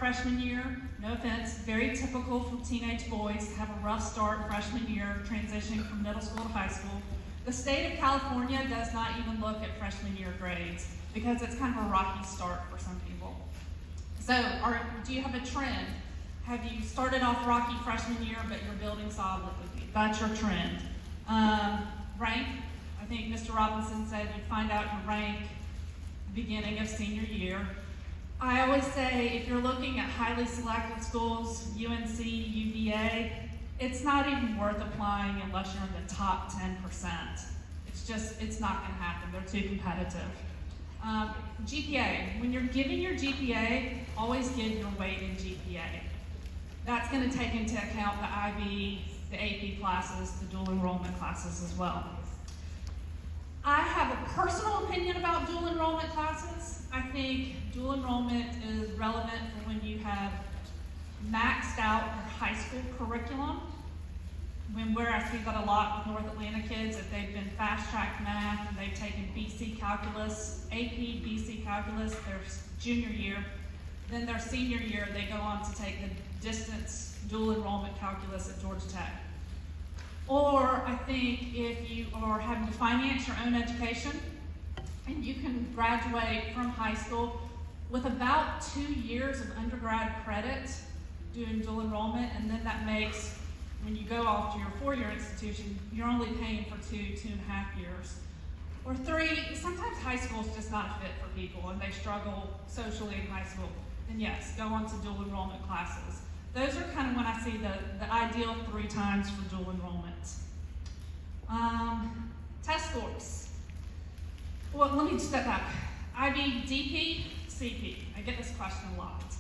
freshman year. No offense, very typical for teenage boys to have a rough start freshman year, transitioning from middle school to high school. The state of California does not even look at freshman year grades because it's kind of a rocky start for some people. So, do you have a trend? Have you started off rocky freshman year, but you're building solidly? That's your trend. Rank. I think Mr. Robinson said you'd find out your rank beginning of senior year. I always say if you're looking at highly selected schools, UNC, UVA, it's not even worth applying unless you're in the top 10%. It's not going to happen. They're too competitive. GPA. When you're giving your GPA, always give your weighted GPA. That's going to take into account the IB, the AP classes, the dual enrollment classes as well. I have a personal opinion about dual enrollment classes. I think dual enrollment is relevant for when you have maxed out your high school curriculum. Where I see that a lot with North Atlanta kids, if they've been fast-track math and they've taken BC Calculus, AP BC Calculus their junior year, then their senior year they go on to take the distance dual enrollment calculus at Georgia Tech. Or I think if you are having to finance your own education and you can graduate from high school with about 2 years of undergrad credit doing dual enrollment, and then that makes, when you go off to your four-year institution, you're only paying for 2.5 years. Or 3, sometimes high school is just not a fit for people and they struggle socially in high school. Then yes, go on to dual enrollment classes. Those are kind of when I see the ideal 3 times for dual enrollment. Test scores. Well, let me step back. IB, DP, CP. I get this question a lot.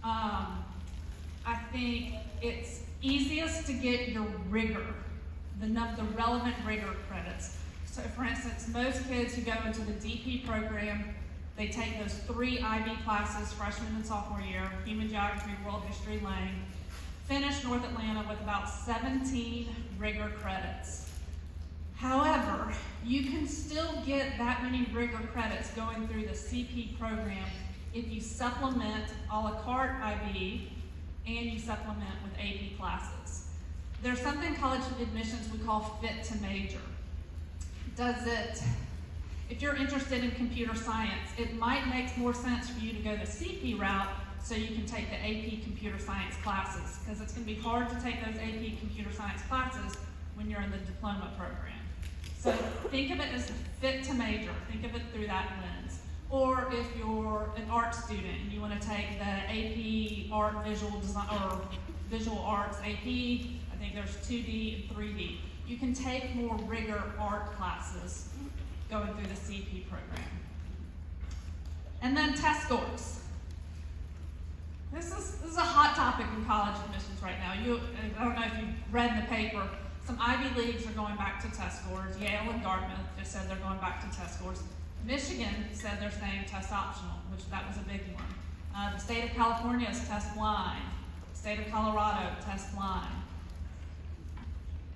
I think it's easiest to get your rigor, the relevant rigor credits. So for instance, most kids who go into the DP program, they take those 3 IB classes, freshman and sophomore year, human geography, world history, Lang, finish North Atlanta with about 17 rigor credits. However, you can still get that many rigor credits going through the CP program if you supplement a la carte IB and you supplement with AP classes. There's something college admissions we call fit to major. If you're interested in computer science, it might make more sense for you to go the CP route so you can take the AP computer science classes, because it's going to be hard to take those AP computer science classes when you're in the diploma program. So think of it as fit to major. Think of it through that lens. Or if you're an art student and you want to take the AP art visual design or visual arts AP, I think there's 2D and 3D. You can take more rigor art classes going through the CP program. And then test scores. This is a hot topic in college admissions right now. I don't know if you've read in the paper, some Ivy Leagues are going back to test scores. Yale and Dartmouth just said they're going back to test scores. Michigan said they're staying test optional, which that was a big one. The state of California is test blind. The state of Colorado, test blind.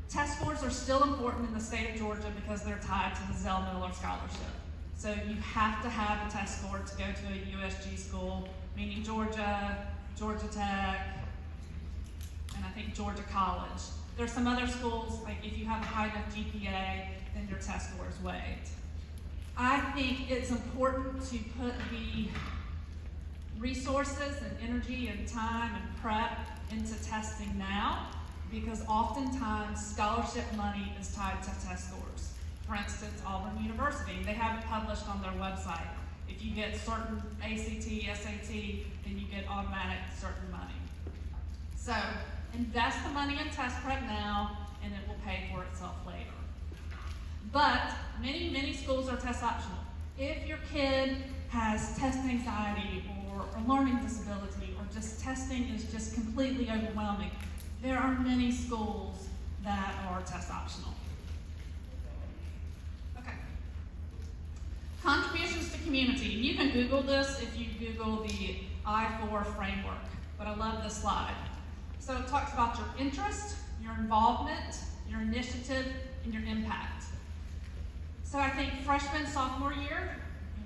Test scores are still important in the state of Georgia because they're tied to the Zell Miller Scholarship. So you have to have a test score to go to a USG school, meaning Georgia, Georgia Tech, and I think Georgia College. There's some other schools, like if you have a high enough GPA, then your test score is waived. I think it's important to put the resources and energy and time and prep into testing now, because oftentimes scholarship money is tied to test scores. For instance, Auburn University, they have it published on their website. If you get certain ACT, SAT, then you get automatic certain money. So invest the money in test prep now, and it will pay for itself later. But many schools are test optional. If your kid has test anxiety or a learning disability, or just testing is just completely overwhelming, there are many schools that are test optional. Okay. Contributions to community. You can Google this if you Google the I4 framework, but I love this slide. So it talks about your interest, your involvement, your initiative, and your impact. So I think freshman, sophomore year,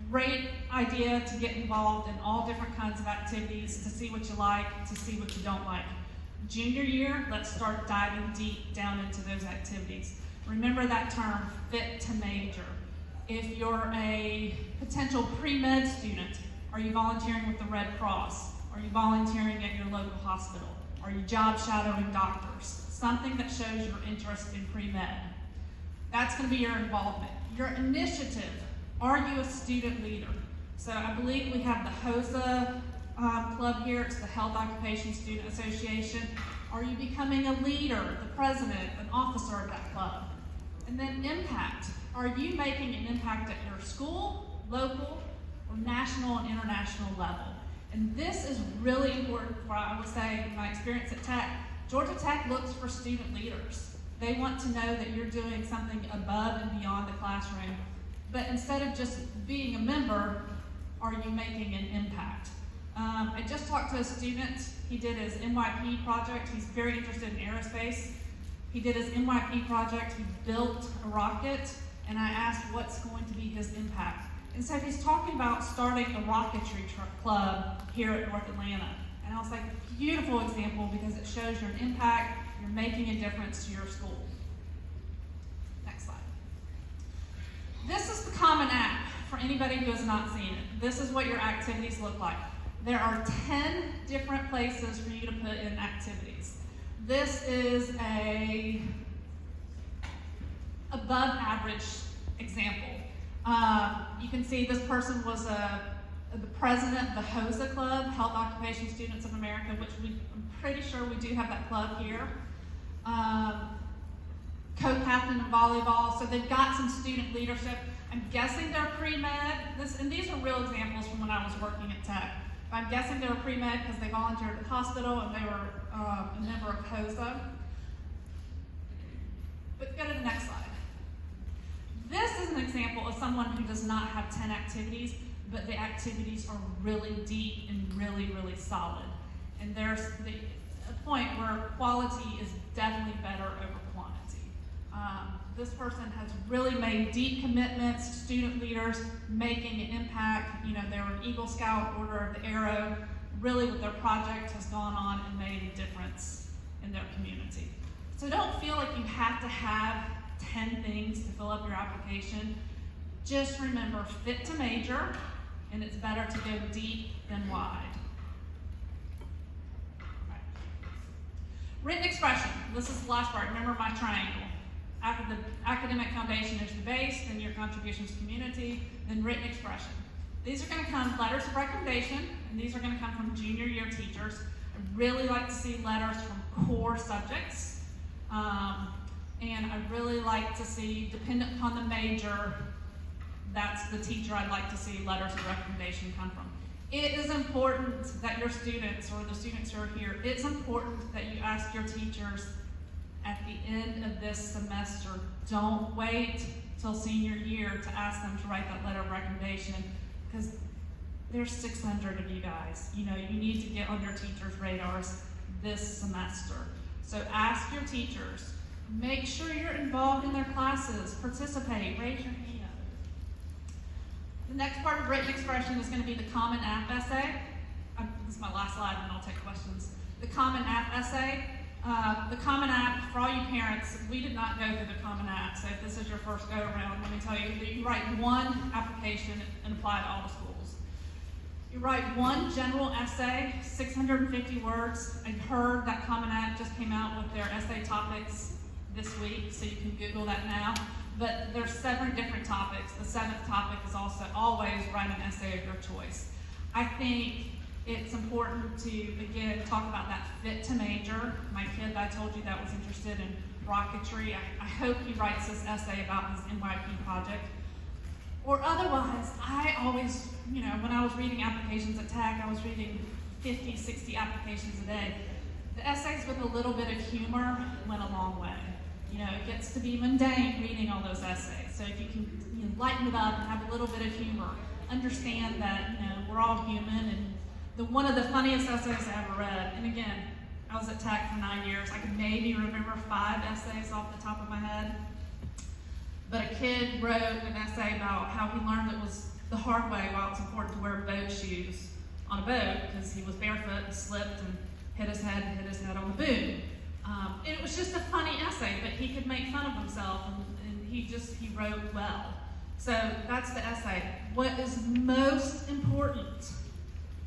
Great idea to get involved in all different kinds of activities, to see what you like, to see what you don't like. Junior year, let's start diving deep down into those activities. Remember that term, fit to major. If you're a potential pre-med student, are you volunteering with the Red Cross? Are you volunteering at your local hospital? Are you job shadowing doctors? Something that shows your interest in pre-med. That's going to be your involvement. Your initiative, are you a student leader? So I believe we have the HOSA club here, it's the Health Occupation Student Association. Are you becoming a leader, the president, an officer of that club? And then impact. Are you making an impact at your school, local, or national and international level? And this is really important for, I would say, in my experience at Tech. Georgia Tech looks for student leaders. They want to know that you're doing something above and beyond the classroom. But instead of just being a member, are you making an impact? I just talked to a student. He did his NYP project. He's very interested in aerospace. He did his NYP project. He built a rocket, and I asked what's going to be his impact. And so he's talking about starting a rocketry club here at North Atlanta. And I was like, beautiful example because it shows your impact, you're making a difference to your school. Next slide. This is the Common App for anybody who has not seen it. This is what your activities look like. There are 10 different places for you to put in activities. This is a above average example. You can see this person was the president of the HOSA Club, Health Occupation Students of America, which I'm pretty sure we do have that club here. Co-captain in volleyball, so they've got some student leadership. I'm guessing they're pre-med, and these are real examples from when I was working at Tech. I'm guessing they were pre-med because they volunteered at the hospital and they were a member of HOSA. But go to the next slide. This is an example of someone who does not have 10 activities, but the activities are really deep and really, really solid. And there's a point where quality is definitely better over quantity. This person has really made deep commitments to student leaders, making an impact. You know, they were an Eagle Scout, Order of the Arrow. Really, with their project has gone on and made a difference in their community. So don't feel like you have to have 10 things to fill up your application. Just remember, fit to major, and it's better to go deep than wide. Right. Written expression. This is the last part. Remember my triangle. After the academic foundation is the base, then your contributions to community, then written expression. These are going to come letters of recommendation, and these are going to come from junior year teachers. I really like to see letters from core subjects. And I really like to see, dependent upon the major, that's the teacher I'd like to see letters of recommendation come from. It is important that your students, or the students who are here, it's important that you ask your teachers at the end of this semester. Don't wait till senior year to ask them to write that letter of recommendation, because there's 600 of you guys. You know, you need to get on your teachers' radars this semester. So ask your teachers. Make sure you're involved in their classes. Participate. Raise your hand. The next part of written expression is going to be the Common App essay. This is my last slide, and I'll take questions. The Common App essay. The Common App, for all you parents, we did not go through the Common App, so if this is your first go-around, let me tell you that you write one application and apply to all the schools. You write one general essay, 650 words. I heard that Common App just came out with their essay topics this week, so you can Google that now. But there's 7 different topics. The 7th topic is also always write an essay of your choice. I think it's important to, again, talk about that fit to major. My kid that I told you that was interested in rocketry, I hope he writes this essay about his NYP project. Or otherwise, I always, you know, when I was reading applications at Tech, I was reading 50, 60 applications a day. The essays with a little bit of humor went a long way. You know, it gets to be mundane reading all those essays. So if you can lighten it up and have a little bit of humor, understand that, you know, we're all human, and one of the funniest essays I ever read, and again, I was at Tech for 9 years, I can maybe remember 5 essays off the top of my head, but a kid wrote an essay about how he learned it was the hard way why it's important to wear boat shoes on a boat, because he was barefoot and slipped and hit his head on the boom. And it was just a funny essay, but he could make fun of himself, and he wrote well. So that's the essay. What is most important,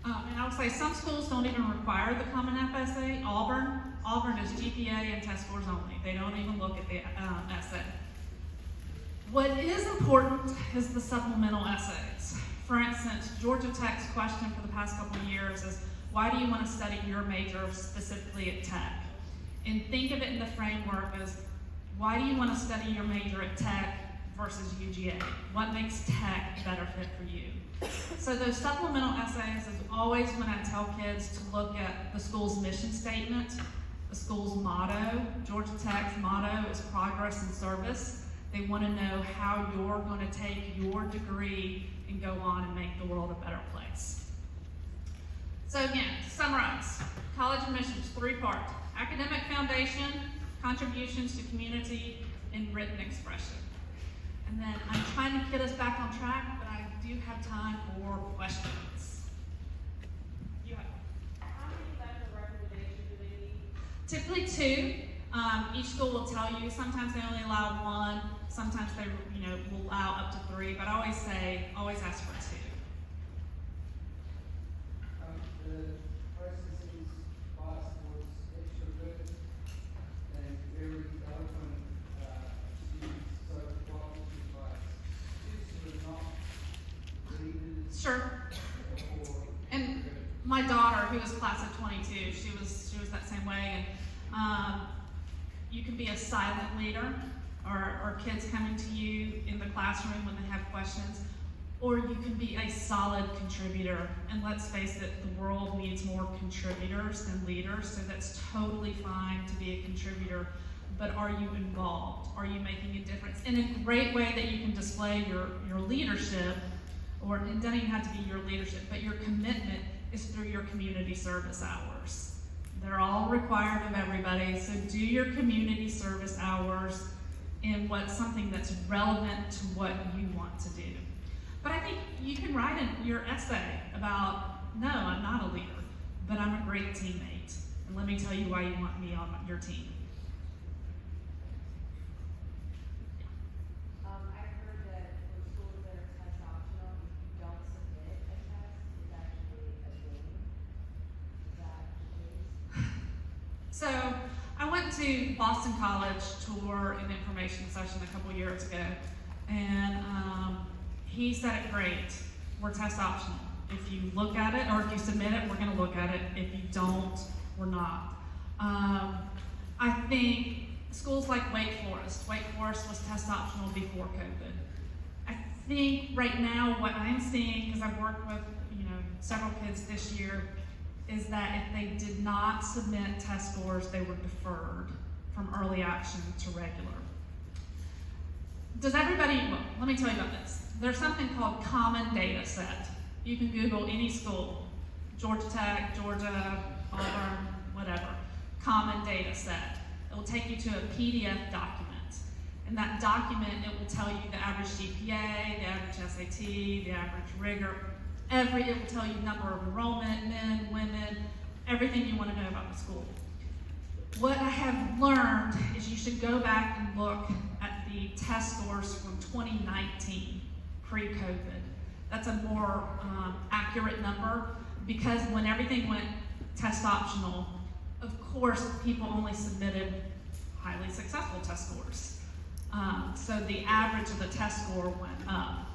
and I would say some schools don't even require the Common App essay. Auburn is GPA and test scores only. They don't even look at the essay. What is important is the supplemental essays. For instance, Georgia Tech's question for the past couple of years is, why do you want to study your major specifically at Tech? And think of it in the framework as, why do you want to study your major at Tech versus UGA? What makes Tech a better fit for you? So those supplemental essays is always when I tell kids to look at the school's mission statement, the school's motto. Georgia Tech's motto is progress and service. They want to know how you're going to take your degree and go on and make the world a better place. So again, to summarize, college admissions, 3-part: academic foundation, contributions to community, and written expression. And then I'm trying to get us back on track, but I do have time for questions. You have. How many letters of recommendation do they need? Typically 2. Each school will tell you. Sometimes they only allow 1. Sometimes they, will allow up to 3. But I always say, always ask for 2. The processing bias was extra good and very eloquent students. So what was your advice? Students who are not leaders. Sure. Or And my daughter, who was class of 22, she was that same way. And you can be a silent leader, or kids coming to you in the classroom when they have questions, or you can be a solid contributor. And let's face it, the world needs more contributors than leaders, so that's totally fine to be a contributor. But are you involved? Are you making a difference? And a great way that you can display your leadership, or it doesn't even have to be your leadership, but your commitment, is through your community service hours. They're all required of everybody, so do your community service hours in what's something that's relevant to what you want to do. But I think you can write in your essay about, no, I'm not a leader, but I'm a great teammate. And let me tell you why you want me on your team. I've heard that for schools that are test optional, if you don't submit a test, it's actually a game. Is that the case? So I went to Boston College for an information session a couple years ago, and he said it great. We're test optional. If you look at it, or if you submit it, we're going to look at it. If you don't, we're not. I think schools like Wake Forest was test optional before COVID. I think right now what I'm seeing, because I've worked with several kids this year, is that if they did not submit test scores, they were deferred from early action to regular. Does everybody, well, let me tell you about this. There's something called Common Data Set. You can Google any school, Georgia Tech, Georgia, Auburn, whatever, Common Data Set. It will take you to a PDF document. In that document, it will tell you the average GPA, the average SAT, the average rigor, it will tell you number of enrollment, men, women, everything you want to know about the school. What I have learned is you should go back and look at the test scores from 2019, pre-COVID. That's a more accurate number, because when everything went test optional, of course, people only submitted highly successful test scores. So the average of the test score went up.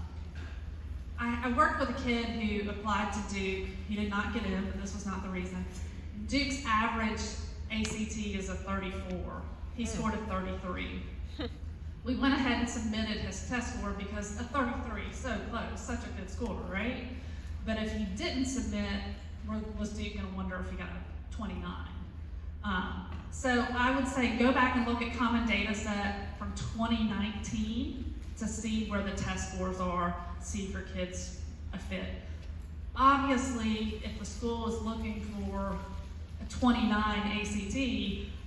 I worked with a kid who applied to Duke. He did not get in, but this was not the reason. Duke's average ACT is a 34. He scored a 33. We went ahead and submitted his test score because a 33 is so close, such a good score, right? But if he didn't submit, was Duke going to wonder if he got a 29? So I would say go back and look at Common Data Set from 2019 to see where the test scores are, see if your kid's a fit. Obviously, if the school is looking for a 29 ACT,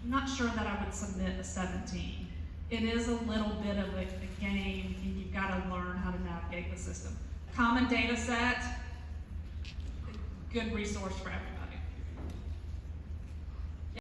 I'm not sure that I would submit a 17. It is a little bit of a game, and you've got to learn how to navigate the system. common data set, good resource for everybody.